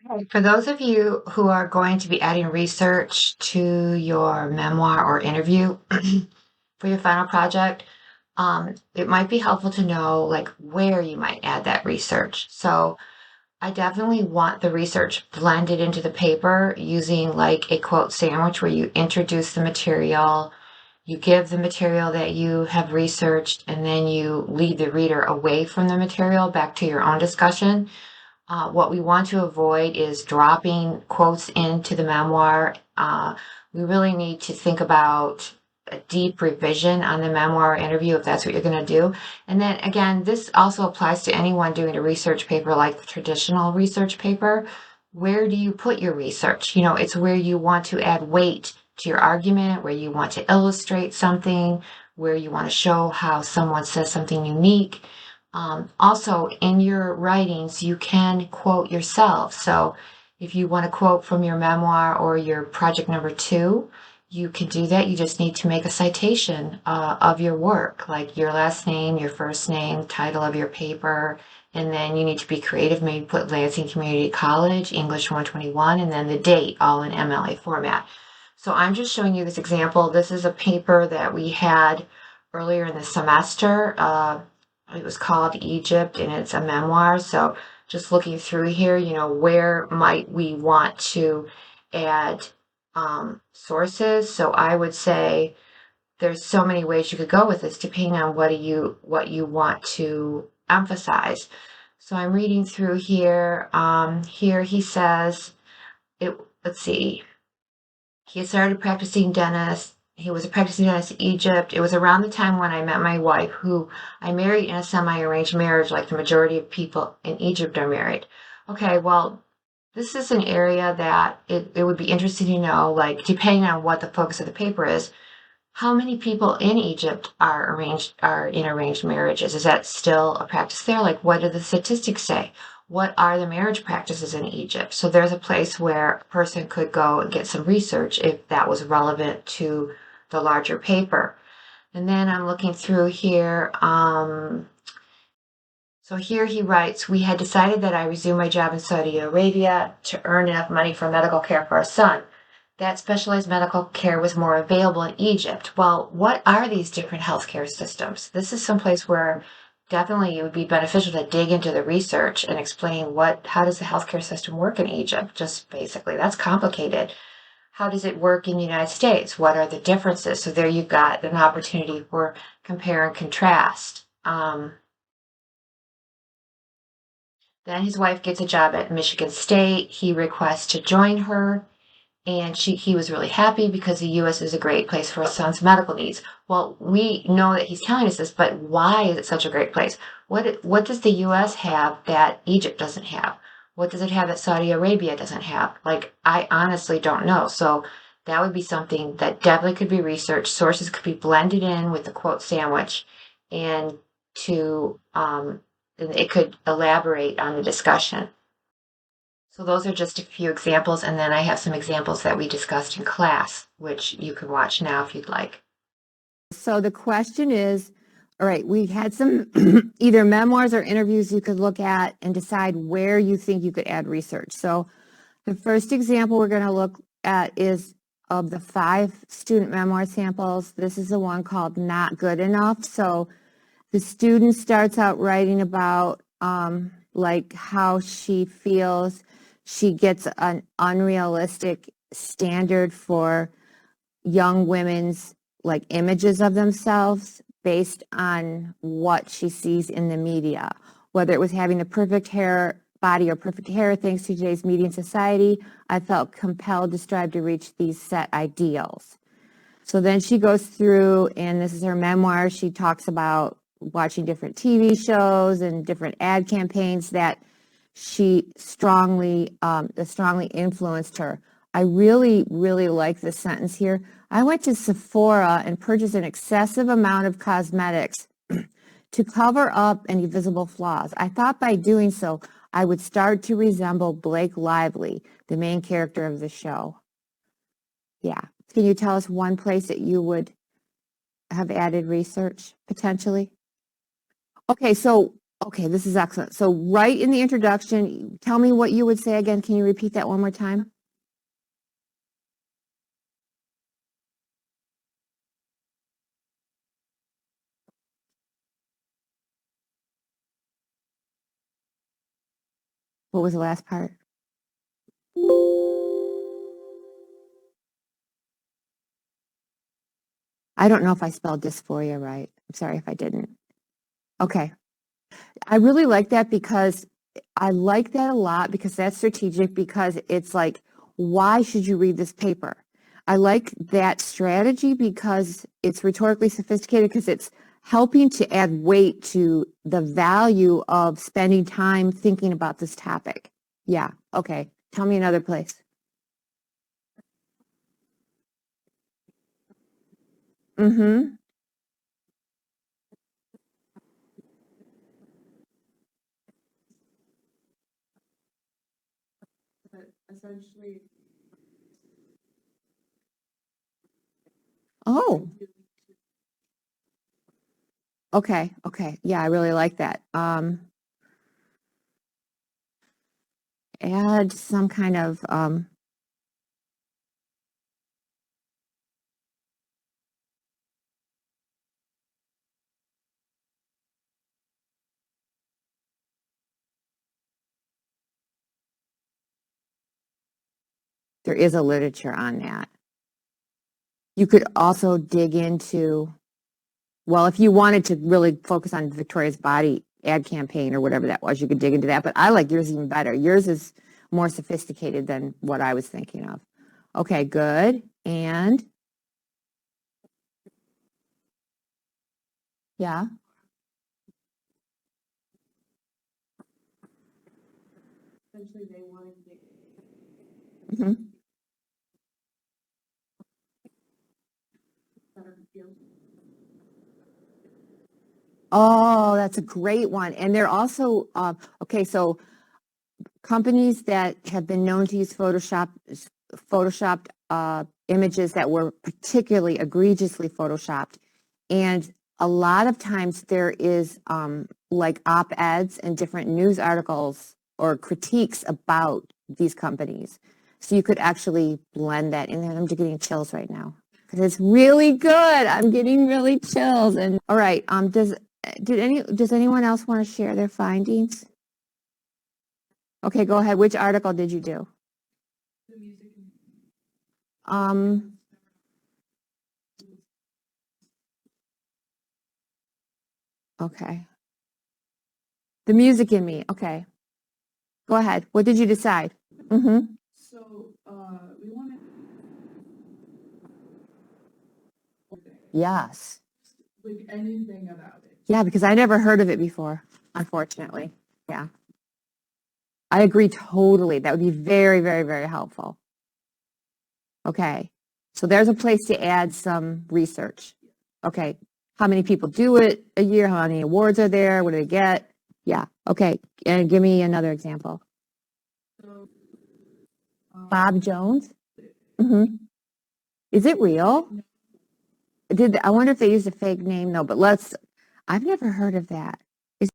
Okay, for those of you who are going to be adding research to your memoir or interview for your final project, it might be helpful to know like where you might add that research. So I definitely want the research blended into the paper using like a quote sandwich where you introduce the material, you give the material that you have researched, and then you lead the reader away from the material back to your own discussion. What we want to avoid is dropping quotes into the memoir. We really need to think about a deep revision on the memoir interview if that's what you're going to do. And then again, this also applies to anyone doing a research paper like the traditional research paper. Where do you put your research? You know, it's where you want to add weight to your argument, where you want to illustrate something, where you want to show how someone says something unique. Also, in your writings, you can quote yourself. So, if you want to quote from your memoir or your project number two, you can do that. You just need to make a citation of your work, like your last name, your first name, title of your paper, and then you need to be creative. Maybe put Lansing Community College, English 121, and then the date, all in MLA format. So, I'm just showing you this example. This is a paper that we had earlier in the semester. It was called Egypt, and it's a memoir. So just looking through here, you know, where might we want to add sources? So I would say there's so many ways you could go with this, depending on what you want to emphasize. So I'm reading through here. Here he says, it. Let's see. He had started practicing dentist. He was a practicing dentist in Egypt. It was around the time when I met my wife, who I married in a semi-arranged marriage, like the majority of people in Egypt are married. Okay, well, this is an area that it would be interesting to know, like, depending on what the focus of the paper is, how many people in Egypt are in arranged marriages? Is that still a practice there? Like, what do the statistics say? What are the marriage practices in Egypt? So there's a place where a person could go and get some research if that was relevant to the larger paper. And then I'm looking through here. So here he writes, we had decided that I resume my job in Saudi Arabia to earn enough money for medical care for our son. That specialized medical care was more available in Egypt. Well, what are these different healthcare systems? This is someplace where definitely it would be beneficial to dig into the research and explain how does the healthcare system work in Egypt? Just basically, that's complicated. How does it work in the United States? What are the differences? So there you've got an opportunity for compare and contrast. Then his wife gets a job at Michigan State. He requests to join her, and he was really happy because the U.S. is a great place for his son's medical needs. Well, we know that he's telling us this, but why is it such a great place? What does the U.S. have that Egypt doesn't have? What does it have that Saudi Arabia doesn't have? Like, I honestly don't know. So that would be something that definitely could be researched. Sources could be blended in with the quote sandwich, and to it could elaborate on the discussion. So those are just a few examples, and then I have some examples that we discussed in class, which you can watch now if you'd like. So the question is, all right, we had some either memoirs or interviews you could look at and decide where you think you could add research. So the first example we're going to look at is of the 5 student memoir samples. This is the one called Not Good Enough. So the student starts out writing about like how she feels she gets an unrealistic standard for young women's like images of themselves based on what she sees in the media, whether it was having the perfect hair body or perfect hair. Thanks to today's media and society, I felt compelled to strive to reach these set ideals. So then she goes through, and this is her memoir. She talks about watching different TV shows and different ad campaigns that strongly influenced her. I really, really like this sentence here. I went to Sephora and purchased an excessive amount of cosmetics to cover up any visible flaws. I thought by doing so, I would start to resemble Blake Lively, the main character of the show. Yeah. Can you tell us one place that you would have added research potentially? Okay, so Okay, this is excellent. So right in the introduction, tell me what you would say again. Can you repeat that one more time? What was the last part? I don't know if I spelled dysphoria right. I'm sorry if I didn't. Okay. I really like that because I like that a lot because that's strategic because it's like, why should you read this paper? I like that strategy because it's rhetorically sophisticated because it's helping to add weight to the value of spending time thinking about this topic. Yeah. Okay. Tell me another place. Mm-hmm. Essentially, Oh, okay. Okay. Yeah, I really like that. Add some kind of, there is a literature on that. You could also dig into, well, if you wanted to really focus on Victoria's Body ad campaign or whatever that was, you could dig into that. But I like yours even better. Yours is more sophisticated than what I was thinking of. Okay, good. And yeah. essentially they wanted to Mhm. better feel. Oh, that's a great one. And they're also, okay, so companies that have been known to use photoshopped images that were particularly egregiously photoshopped. And a lot of times there is like op-eds and different news articles or critiques about these companies. So you could actually blend that in there. I'm just getting chills right now because it's really good. I'm getting really chills. And all right, does anyone else want to share their findings? Okay, go ahead. Which article did you do? The music and Okay. The music in me. Okay. Go ahead. What did you decide? Mm-hmm. so we wanted Yes. like anything about it. Yeah, because I never heard of it before, unfortunately. Yeah. I agree totally. That would be very, very, very helpful. Okay. So there's a place to add some research. Okay. How many people do it a year? How many awards are there? What do they get? Yeah. Okay. And give me another example. So Bob Jones? Mm-hmm. Is it real? I wonder if they used a fake name though, but I've never heard of that.